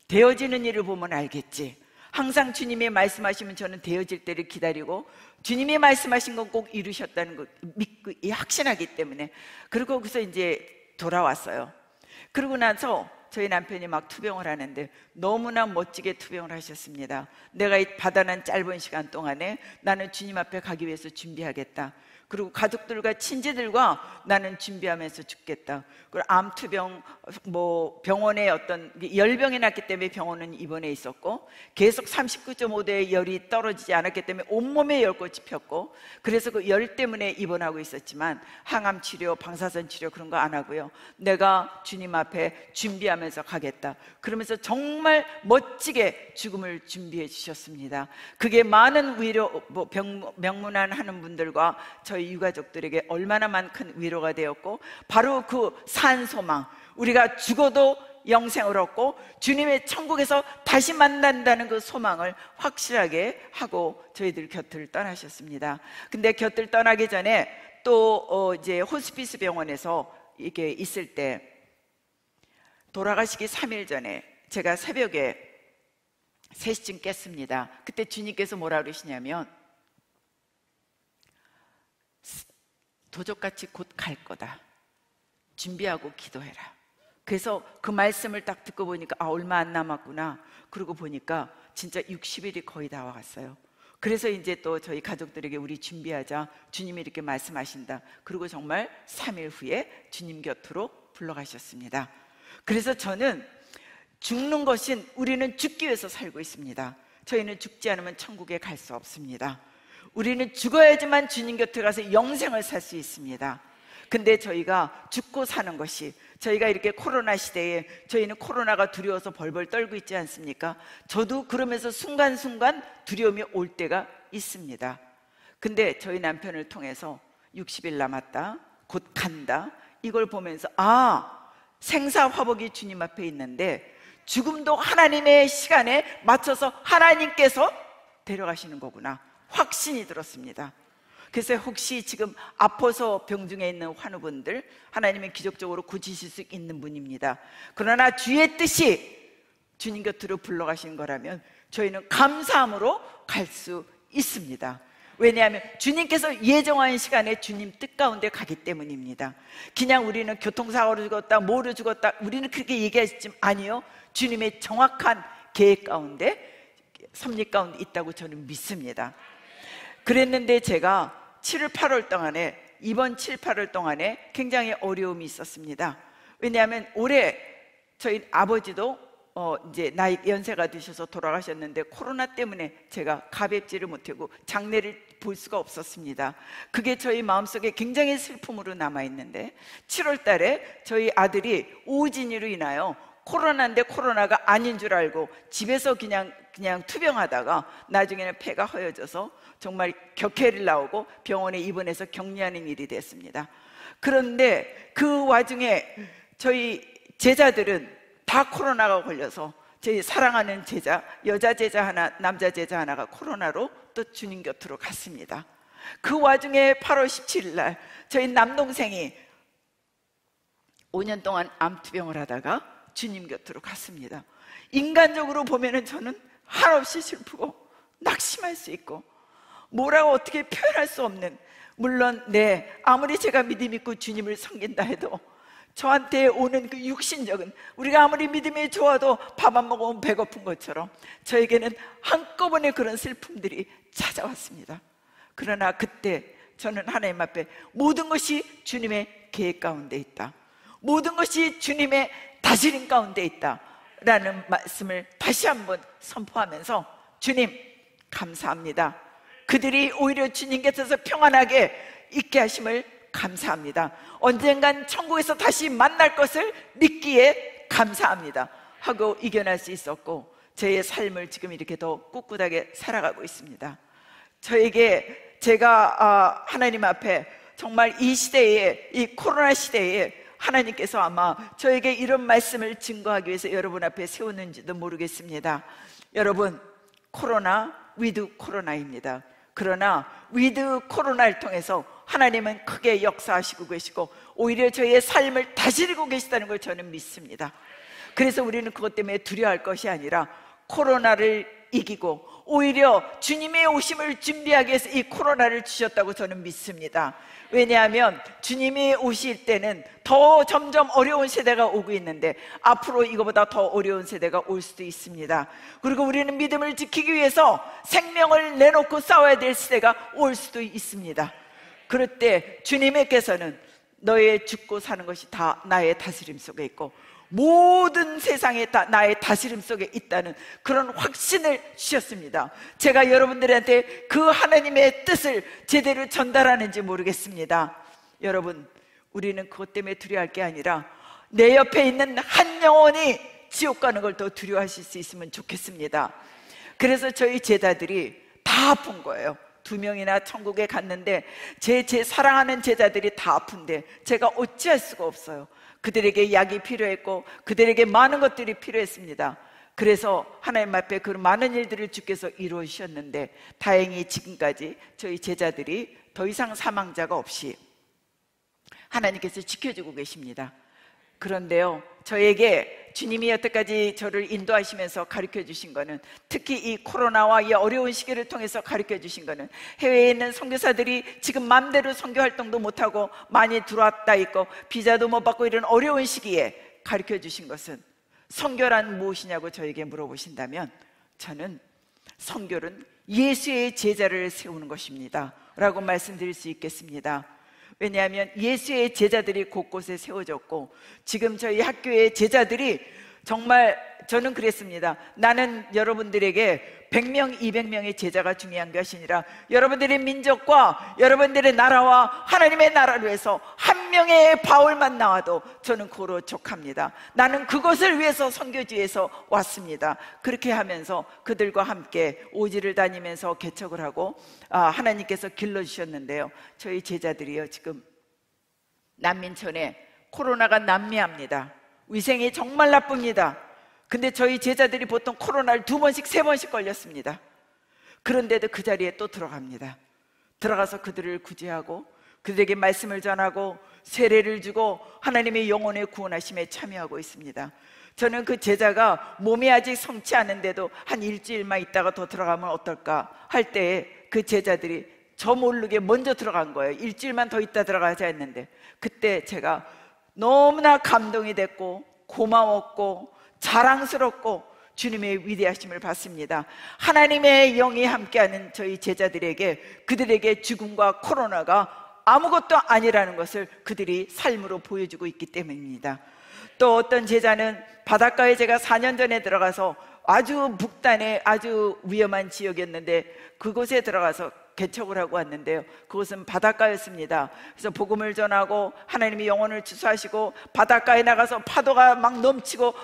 되어지는 일을 보면 알겠지. 항상 주님이 말씀하시면 저는 되어질 때를 기다리고 주님이 말씀하신 건 꼭 이루셨다는 거 믿고 확신하기 때문에. 그리고 거기서 이제 돌아왔어요. 그러고 나서 저희 남편이 막 투병을 하는데 너무나 멋지게 투병을 하셨습니다. 내가 이 바다난 짧은 시간 동안에 나는 주님 앞에 가기 위해서 준비하겠다. 그리고 가족들과 친지들과 나는 준비하면서 죽겠다. 그리고 암투병, 병원에 어떤 열병이 났기 때문에 병원은 입원해 있었고 계속 39.5도의 열이 떨어지지 않았기 때문에 온몸에 열꽃이 폈고 그래서 그 열 때문에 입원하고 있었지만 항암 치료, 방사선 치료 그런 거 안 하고요. 내가 주님 앞에 준비하면서 가겠다. 그러면서 정말 멋지게 죽음을 준비해 주셨습니다. 그게 많은 위로, 명문안 하는 분들과 저희 유가족들에게 얼마나 큰 위로가 되었고 바로 그 산소망, 우리가 죽어도 영생을 얻고 주님의 천국에서 다시 만난다는 그 소망을 확실하게 하고 저희들 곁을 떠나셨습니다. 근데 곁을 떠나기 전에 또 이제 호스피스 병원에서 이렇게 있을 때 돌아가시기 3일 전에 제가 새벽에 3시쯤 깼습니다. 그때 주님께서 뭐라 그러시냐면 도적같이 곧 갈 거다. 준비하고 기도해라. 그래서 그 말씀을 딱 듣고 보니까 얼마 안 남았구나. 그러고 보니까 진짜 60일이 거의 다 와갔어요. 그래서 이제 또 저희 가족들에게 우리 준비하자. 주님이 이렇게 말씀하신다. 그리고 정말 3일 후에 주님 곁으로 불러가셨습니다. 그래서 저는 죽는 것은 우리는 죽기 위해서 살고 있습니다. 저희는 죽지 않으면 천국에 갈 수 없습니다. 우리는 죽어야지만 주님 곁에 가서 영생을 살 수 있습니다. 근데 저희가 죽고 사는 것이, 저희가 이렇게 코로나 시대에 저희는 코로나가 두려워서 벌벌 떨고 있지 않습니까? 저도 그러면서 순간순간 두려움이 올 때가 있습니다. 근데 저희 남편을 통해서 60일 남았다, 곧 간다, 이걸 보면서 생사화복이 주님 앞에 있는데 죽음도 하나님의 시간에 맞춰서 하나님께서 데려가시는 거구나, 확신이 들었습니다. 그래서 혹시 지금 아파서 병중에 있는 환우분들, 하나님은 기적적으로 고치실 수 있는 분입니다. 그러나 주의 뜻이 주님 곁으로 불러가신 거라면 저희는 감사함으로 갈 수 있습니다. 왜냐하면 주님께서 예정한 시간에 주님 뜻 가운데 가기 때문입니다. 그냥 우리는 교통사고로 죽었다, 뭐로 죽었다, 우리는 그렇게 얘기하시지만 아니요, 주님의 정확한 계획 가운데, 섭리 가운데 있다고 저는 믿습니다. 그랬는데 제가 7월 8월 동안에, 이번 7, 8월 동안에 굉장히 어려움이 있었습니다. 왜냐하면 올해 저희 아버지도 이제 나이 연세가 드셔서 돌아가셨는데 코로나 때문에 제가 가뵙지를 못하고 장례를 볼 수가 없었습니다. 그게 저희 마음속에 굉장히 슬픔으로 남아있는데 7월 달에 저희 아들이 오진이로 인하여 코로나인데 코로나가 아닌 줄 알고 집에서 그냥 투병하다가 나중에는 폐가 허여져서 정말 격해를 나오고 병원에 입원해서 격리하는 일이 됐습니다. 그런데 그 와중에 저희 제자들은 다 코로나가 걸려서 저희 사랑하는 제자, 여자 제자 하나, 남자 제자 하나가 코로나로 또 주님 곁으로 갔습니다. 그 와중에 8월 17일 날 저희 남동생이 5년 동안 암투병을 하다가 주님 곁으로 갔습니다. 인간적으로 보면은 저는 한없이 슬프고 낙심할 수 있고 뭐라고 어떻게 표현할 수 없는, 물론 아무리 제가 믿음 있고 주님을 섬긴다 해도 저한테 오는 그 육신적인, 우리가 아무리 믿음이 좋아도 밥 안 먹으면 배고픈 것처럼 저에게는 한꺼번에 그런 슬픔들이 찾아왔습니다. 그러나 그때 저는 하나님 앞에 모든 것이 주님의 계획 가운데 있다, 모든 것이 주님의 다스림 가운데 있다 라는 말씀을 다시 한번 선포하면서 주님 감사합니다. 그들이 오히려 주님께서 평안하게 있게 하심을 감사합니다. 언젠간 천국에서 다시 만날 것을 믿기에 감사합니다 하고 이겨낼 수 있었고, 저의 삶을 지금 이렇게 더 꿋꿋하게 살아가고 있습니다. 제가 하나님 앞에 정말 이 시대에, 이 코로나 시대에 하나님께서 아마 저에게 이런 말씀을 증거하기 위해서 여러분 앞에 세웠는지도 모르겠습니다. 여러분, 코로나 위드 코로나입니다. 그러나 위드 코로나를 통해서 하나님은 크게 역사하시고 계시고 오히려 저희의 삶을 다스리고 계시다는 걸 저는 믿습니다. 그래서 우리는 그것 때문에 두려워할 것이 아니라 코로나를 이기고 오히려 주님의 오심을 준비하기 위해서 이 코로나를 주셨다고 저는 믿습니다. 왜냐하면 주님이 오실 때는 더 점점 어려운 세대가 오고 있는데 앞으로 이거보다 더 어려운 세대가 올 수도 있습니다. 그리고 우리는 믿음을 지키기 위해서 생명을 내놓고 싸워야 될 시대가 올 수도 있습니다. 그럴 때 주님께서는 너의 죽고 사는 것이 다 나의 다스림 속에 있고 모든 세상에 다 나의 다스림 속에 있다는 그런 확신을 주셨습니다. 제가 여러분들한테 그 하나님의 뜻을 제대로 전달하는지 모르겠습니다. 여러분, 우리는 그것 때문에 두려워할 게 아니라 내 옆에 있는 한 영혼이 지옥 가는 걸 더 두려워하실 수 있으면 좋겠습니다. 그래서 저희 제자들이 다 아픈 거예요. 2명이나 천국에 갔는데 제 사랑하는 제자들이 다 아픈데 제가 어찌할 수가 없어요. 그들에게 약이 필요했고 그들에게 많은 것들이 필요했습니다. 그래서 하나님 앞에 그런 많은 일들을 주께서 이루어 주셨는데 다행히 지금까지 저희 제자들이 더 이상 사망자가 없이 하나님께서 지켜주고 계십니다. 그런데요, 저에게 주님이 여태까지 저를 인도하시면서 가르쳐 주신 거는, 특히 이 코로나와 이 어려운 시기를 통해서 가르쳐 주신 거는, 해외에 있는 선교사들이 지금 마음대로 선교 활동도 못하고 많이 들어왔다 있고 비자도 못 받고 이런 어려운 시기에 가르쳐 주신 것은, 선교란 무엇이냐고 저에게 물어보신다면 저는 선교는 예수의 제자를 세우는 것입니다 라고 말씀드릴 수 있겠습니다. 왜냐하면 예수의 제자들이 곳곳에 세워졌고 지금 저희 학교의 제자들이 정말, 저는 그랬습니다. 나는 여러분들에게 100명, 200명의 제자가 중요한 것이 아니라 여러분들의 민족과 여러분들의 나라와 하나님의 나라를 위해서 한 명의 바울만 나와도 저는 그로 족합니다. 나는 그것을 위해서 선교지에서 왔습니다. 그렇게 하면서 그들과 함께 오지를 다니면서 개척을 하고 하나님께서 길러주셨는데요, 저희 제자들이요, 지금 난민촌에 코로나가 난미합니다. 위생이 정말 나쁩니다. 근데 저희 제자들이 보통 코로나를 2번씩 3번씩 걸렸습니다. 그런데도 그 자리에 또 들어갑니다. 들어가서 그들을 구제하고 그들에게 말씀을 전하고 세례를 주고 하나님의 영혼의 구원하심에 참여하고 있습니다. 저는 그 제자가 몸이 아직 성치 않은데도 한 일주일만 있다가 더 들어가면 어떨까 할 때에 그 제자들이 저 모르게 먼저 들어간 거예요. 일주일만 더 있다 들어가자 했는데, 그때 제가 너무나 감동이 됐고 고마웠고 자랑스럽고 주님의 위대하심을 봤습니다. 하나님의 영이 함께하는 저희 제자들에게, 그들에게 죽음과 코로나가 아무것도 아니라는 것을 그들이 삶으로 보여주고 있기 때문입니다. 또 어떤 제자는 바닷가에 제가 4년 전에 들어가서 아주 북단의 아주 위험한 지역이었는데 그곳에 들어가서 개척을 하고 왔는데요, 그곳은 바닷가였습니다. 그래서 복음을 전하고 하나님이 영혼을 주수하시고 바닷가에 나가서 파도가 막 넘치고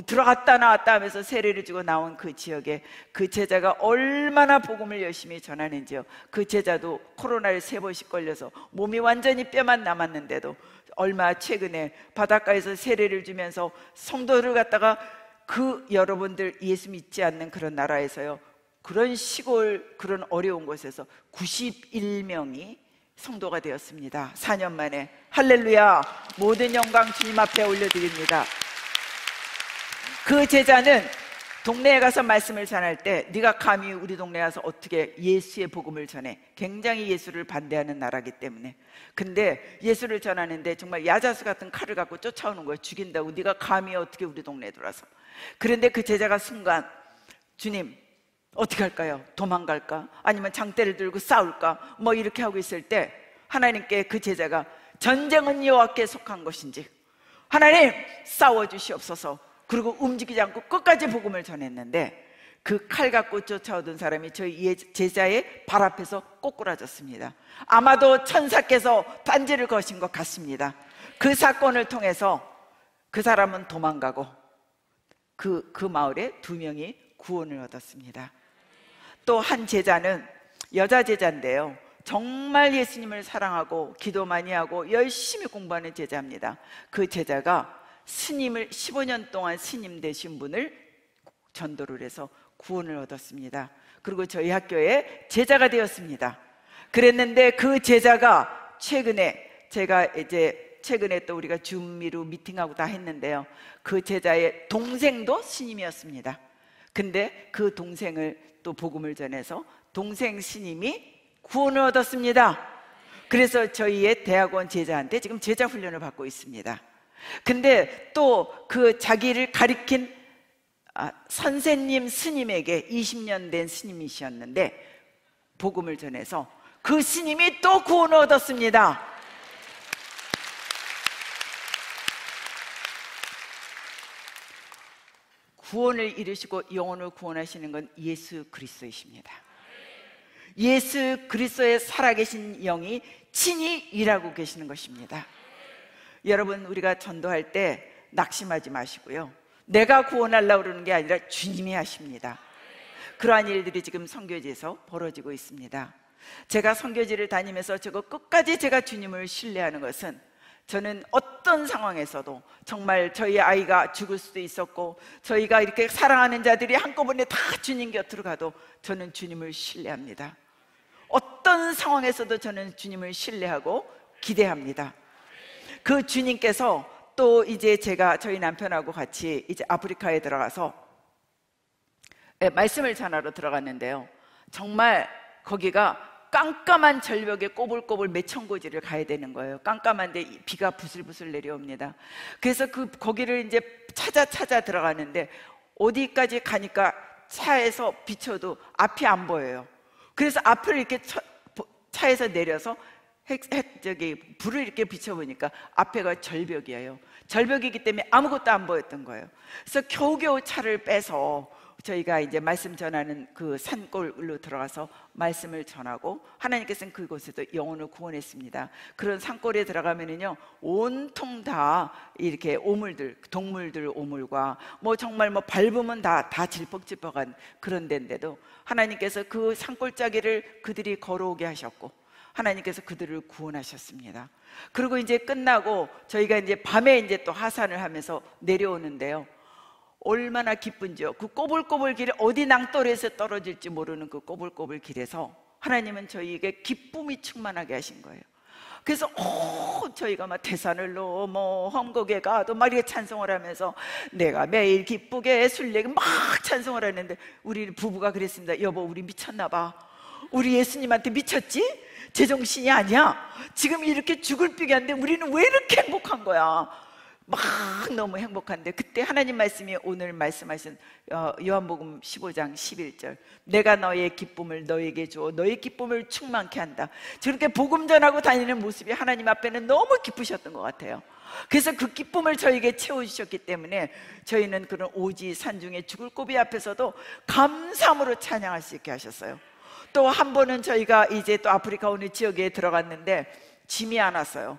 들어갔다 나왔다 하면서 세례를 주고 나온 그 지역에 그 제자가 얼마나 복음을 열심히 전하는지요. 그 제자도 코로나에 3번씩 걸려서 몸이 완전히 뼈만 남았는데도 얼마 최근에 바닷가에서 세례를 주면서 성도를 갖다가, 그 여러분들 예수 믿지 않는 그런 나라에서요, 그런 시골, 그런 어려운 곳에서 91명이 성도가 되었습니다. 4년 만에. 할렐루야. 모든 영광 주님 앞에 올려드립니다. 그 제자는 동네에 가서 말씀을 전할 때, 네가 감히 우리 동네에 와서 어떻게 예수의 복음을 전해? 굉장히 예수를 반대하는 나라기 때문에. 근데 예수를 전하는데 정말 야자수 같은 칼을 갖고 쫓아오는 거예요. 죽인다고. 네가 감히 어떻게 우리 동네에 들어와서. 그런데 그 제자가 순간, 주님 어떻게 할까요? 도망갈까? 아니면 장대를 들고 싸울까? 뭐 이렇게 하고 있을 때 하나님께 그 제자가, 전쟁은 여호와께 속한 것인지 하나님 싸워주시옵소서. 그리고 움직이지 않고 끝까지 복음을 전했는데, 그 칼 갖고 쫓아오던 사람이 저희 제자의 발 앞에서 꼬꾸라졌습니다. 아마도 천사께서 반지를 거신 것 같습니다. 그 사건을 통해서 그 사람은 도망가고 그 마을에 2명이 구원을 얻었습니다. 또 한 제자는 여자 제자인데요, 정말 예수님을 사랑하고 기도 많이 하고 열심히 공부하는 제자입니다. 그 제자가 스님을 15년 동안 스님 되신 분을 전도를 해서 구원을 얻었습니다. 그리고 저희 학교에 제자가 되었습니다. 그랬는데 그 제자가 최근에, 제가 이제 최근에 또 우리가 줌미로 미팅하고 다 했는데요, 그 제자의 동생도 스님이었습니다. 근데 그 동생을 또 복음을 전해서 동생 스님이 구원을 얻었습니다. 그래서 저희의 대학원 제자한테 지금 제자 훈련을 받고 있습니다. 근데 또 그 자기를 가리킨 선생님 스님에게 20년 된 스님이셨는데 복음을 전해서 그 스님이 또 구원을 얻었습니다. 구원을 이루시고 영혼을 구원하시는 건 예수 그리스도이십니다. 예수 그리스도의 살아계신 영이 친히 일하고 계시는 것입니다. 여러분, 우리가 전도할 때 낙심하지 마시고요, 내가 구원하려고 그러는 게 아니라 주님이 하십니다. 그러한 일들이 지금 선교지에서 벌어지고 있습니다. 제가 선교지를 다니면서 저거 끝까지 제가 주님을 신뢰하는 것은, 저는 어떤 상황에서도 정말 저희 아이가 죽을 수도 있었고 저희가 이렇게 사랑하는 자들이 한꺼번에 다 주님 곁으로 가도 저는 주님을 신뢰합니다. 어떤 상황에서도 저는 주님을 신뢰하고 기대합니다. 그 주님께서 또 이제 제가 저희 남편하고 같이 이제 아프리카에 들어가서 말씀을 전하러 들어갔는데요, 정말 거기가 깜깜한 절벽에 꼬불꼬불 몇천고지를 가야 되는 거예요. 깜깜한데 비가 부슬부슬 내려옵니다. 그래서 거기를 이제 찾아 들어가는데 어디까지 가니까 차에서 비춰도 앞이 안 보여요. 그래서 앞을 이렇게 차에서 내려서 불을 이렇게 비춰보니까 앞에가 절벽이에요. 절벽이기 때문에 아무것도 안 보였던 거예요. 그래서 겨우겨우 차를 빼서 저희가 이제 말씀 전하는 그 산골로 들어가서 말씀을 전하고, 하나님께서는 그곳에도 영혼을 구원했습니다. 그런 산골에 들어가면은요, 온통 다 이렇게 오물들, 동물들 오물과 뭐 정말 뭐 밟으면 다 질퍽질퍽한 그런 데인데도 하나님께서 그 산골짜기를 그들이 걸어오게 하셨고 하나님께서 그들을 구원하셨습니다. 그리고 이제 끝나고 저희가 이제 밤에 이제 또 하산을 하면서 내려오는데요, 얼마나 기쁜지요. 그 꼬불꼬불 길에 어디 낭떠러에서 떨어질지 모르는 그 꼬불꼬불 길에서 하나님은 저희에게 기쁨이 충만하게 하신 거예요. 그래서 저희가 막 대산을로 뭐 험곡에 가도 막 이렇게 찬송을 하면서 내가 매일 기쁘게 술래고 막 찬송을 하는데 우리 부부가 그랬습니다. 여보, 우리 미쳤나 봐. 우리 예수님한테 미쳤지? 제정신이 아니야. 지금 이렇게 죽을 삐겠는데 우리는 왜 이렇게 행복한 거야? 막 너무 행복한데, 그때 하나님 말씀이 오늘 말씀하신 요한복음 15장 11절, 내가 너의 기쁨을 너에게 주어 너의 기쁨을 충만케 한다. 저렇게 복음 전하고 다니는 모습이 하나님 앞에는 너무 기쁘셨던 것 같아요. 그래서 그 기쁨을 저에게 채워주셨기 때문에 저희는 그런 오지 산중에 죽을 고비 앞에서도 감사함으로 찬양할 수 있게 하셨어요. 또 한 번은 저희가 이제 또 아프리카 어느 지역에 들어갔는데 짐이 안 왔어요.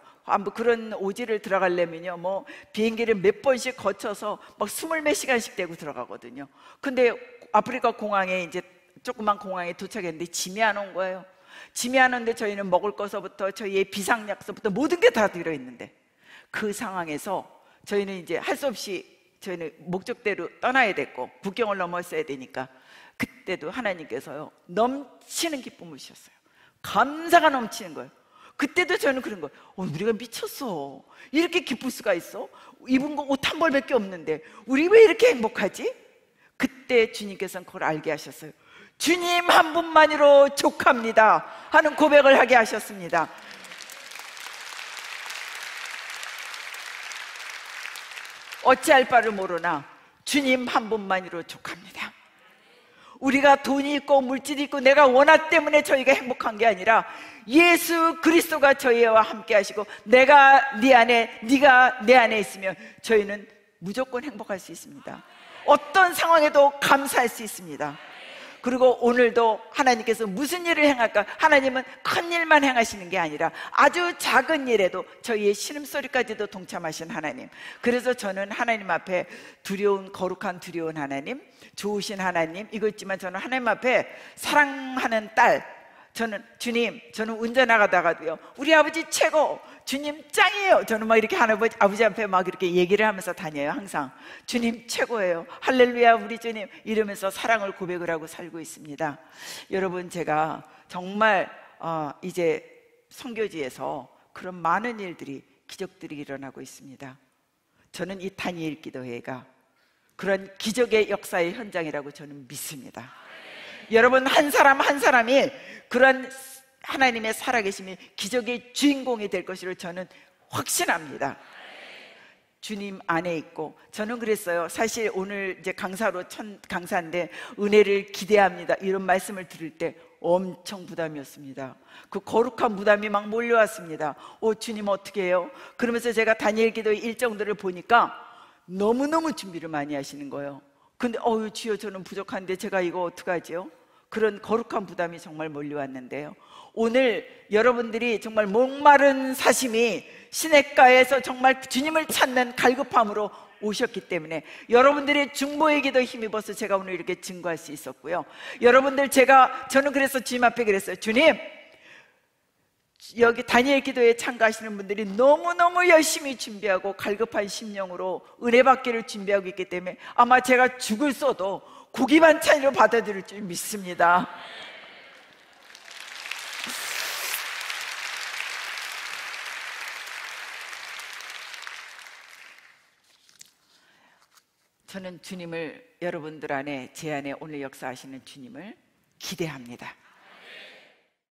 그런 오지를 들어가려면요, 뭐 비행기를 몇 번씩 거쳐서 막 20몇 시간씩 되고 들어가거든요. 근데 아프리카 공항에, 이제 조그만 공항에 도착했는데 짐이 안 온 거예요. 짐이 안 오는데 저희는 먹을 것서부터 저희의 비상약서부터 모든 게 다 들어있는데, 그 상황에서 저희는 이제 할 수 없이 저희는 목적대로 떠나야 됐고 국경을 넘었어야 되니까, 그때도 하나님께서요 넘치는 기쁨을 주셨어요. 감사가 넘치는 거예요. 그때도 저는 그런 거예요. 우리가 미쳤어. 이렇게 기쁠 수가 있어? 입은 거 옷 한 벌밖에 없는데 우리 왜 이렇게 행복하지? 그때 주님께서는 그걸 알게 하셨어요. 주님 한 분만으로 족합니다 하는 고백을 하게 하셨습니다. 어찌할 바를 모르나 주님 한 분만으로 족합니다. 우리가 돈이 있고 물질이 있고 내가 원하 때문에 저희가 행복한 게 아니라 예수 그리스도가 저희와 함께 하시고 내가 네 안에, 네가 내 안에 있으면 저희는 무조건 행복할 수 있습니다. 어떤 상황에도 감사할 수 있습니다. 그리고 오늘도 하나님께서 무슨 일을 행할까? 하나님은 큰 일만 행하시는 게 아니라 아주 작은 일에도 저희의 신음소리까지도 동참하신 하나님. 그래서 저는 하나님 앞에 두려운, 거룩한 두려운 하나님, 좋으신 하나님, 이거 있지만 저는 하나님 앞에 사랑하는 딸, 저는 주님, 저는 운전하다가도요 우리 아버지 최고, 주님 짱이에요. 저는 막 이렇게 아버지 앞에 막 이렇게 얘기를 하면서 다녀요. 항상 주님 최고예요, 할렐루야 우리 주님, 이러면서 사랑을 고백을 하고 살고 있습니다. 여러분, 제가 정말 이제 선교지에서 그런 많은 일들이, 기적들이 일어나고 있습니다. 저는 이 다니엘 기도회가 그런 기적의 역사의 현장이라고 저는 믿습니다. 여러분, 한 사람 한 사람이 그런 하나님의 살아계심이 기적의 주인공이 될 것을 저는 확신합니다. 주님 안에 있고, 저는 그랬어요. 사실 오늘 이제 강사인데 은혜를 기대합니다 이런 말씀을 들을 때 엄청 부담이었습니다. 그 거룩한 부담이 막 몰려왔습니다. 주님 어떻게 해요? 그러면서 제가 다니엘 기도의 일정들을 보니까 너무너무 준비를 많이 하시는 거예요. 근데 주여, 저는 부족한데 제가 이거 어떡하지요? 그런 거룩한 부담이 정말 몰려왔는데요, 오늘 여러분들이 정말 목마른 사심이 시냇가에서 정말 주님을 찾는 갈급함으로 오셨기 때문에 여러분들의 중보의 기도 힘입어서 제가 오늘 이렇게 증거할 수 있었고요. 여러분들, 저는 그래서 주님 앞에 그랬어요. 주님, 여기 다니엘 기도에 참가하시는 분들이 너무너무 열심히 준비하고 갈급한 심령으로 은혜 받기를 준비하고 있기 때문에 아마 제가 죽을 써도 고기 반찬으로 받아들일 줄 믿습니다. 저는 주님을, 여러분들 안에, 제 안에 오늘 역사하시는 주님을 기대합니다.